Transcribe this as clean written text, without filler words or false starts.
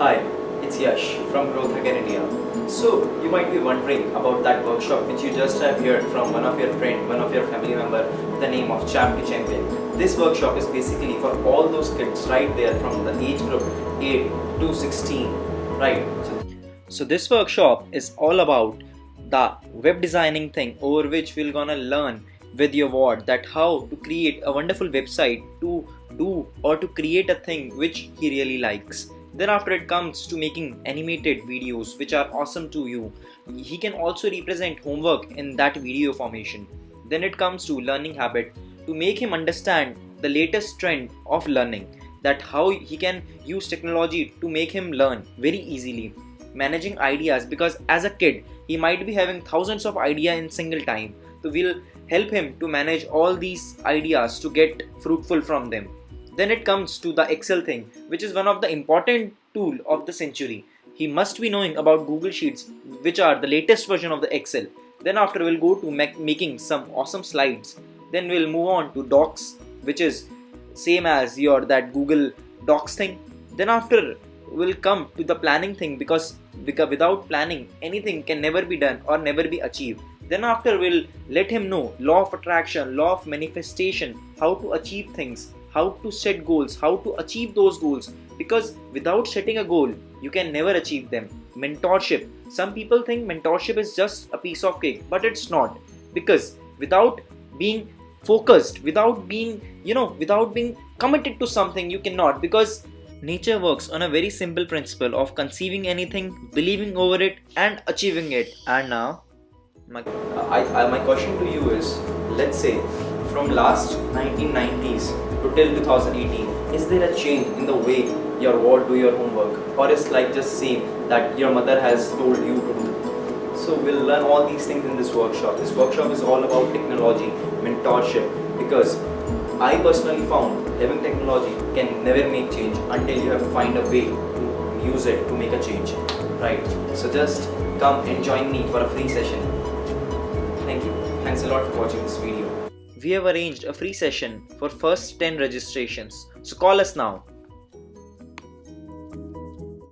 Hi, it's Yash from Growth Hacker India. So, you might be wondering about that workshop which you just have heard from one of your friend, one of your family member with the name of Champ to Champion. This workshop is basically for all those kids right there from the age group 8 to 16, right? So this workshop is all about the web designing thing over which we're gonna learn with your ward that how to create a wonderful website to do or to create a thing which he really likes. Then after it comes to making animated videos which are awesome to you. He can also represent homework in that video formation. Then it comes to learning habit to make him understand the latest trend of learning, that how he can use technology to make him learn very easily. Managing ideas, because as a kid he might be having thousands of ideas in single time, so we'll help him to manage all these ideas to get fruitful from them. Then it comes to the Excel thing, which is one of the important tool of the century. He must be knowing about Google Sheets, which are the latest version of the Excel. Then after we'll go to making some awesome slides. Then we'll move on to Docs, which is same as your that Google Docs thing. Then after we'll come to the planning thing, because without planning anything can never be done or never be achieved. Then after we'll let him know law of attraction, law of manifestation, how to achieve things, how to set goals, how to achieve those goals, because without setting a goal you can never achieve them. Mentorship, some people think mentorship is just a piece of cake, but it's not, because without being focused, without being committed to something, you cannot, because nature works on a very simple principle of conceiving anything, believing over it and achieving it. And now my question to you is, let's say from last 1990s to till 2018, is there a change in the way your ward do your homework, or is like just same that your mother has told you to do? So we'll learn all these things in this workshop. This workshop is all about technology, mentorship, because I personally found having technology can never make change until you have find a way to use it to make a change, right? So just come and join me for a free session. Thank you. Thanks a lot for watching this video. We have arranged a free session for first 10 registrations. So call us now.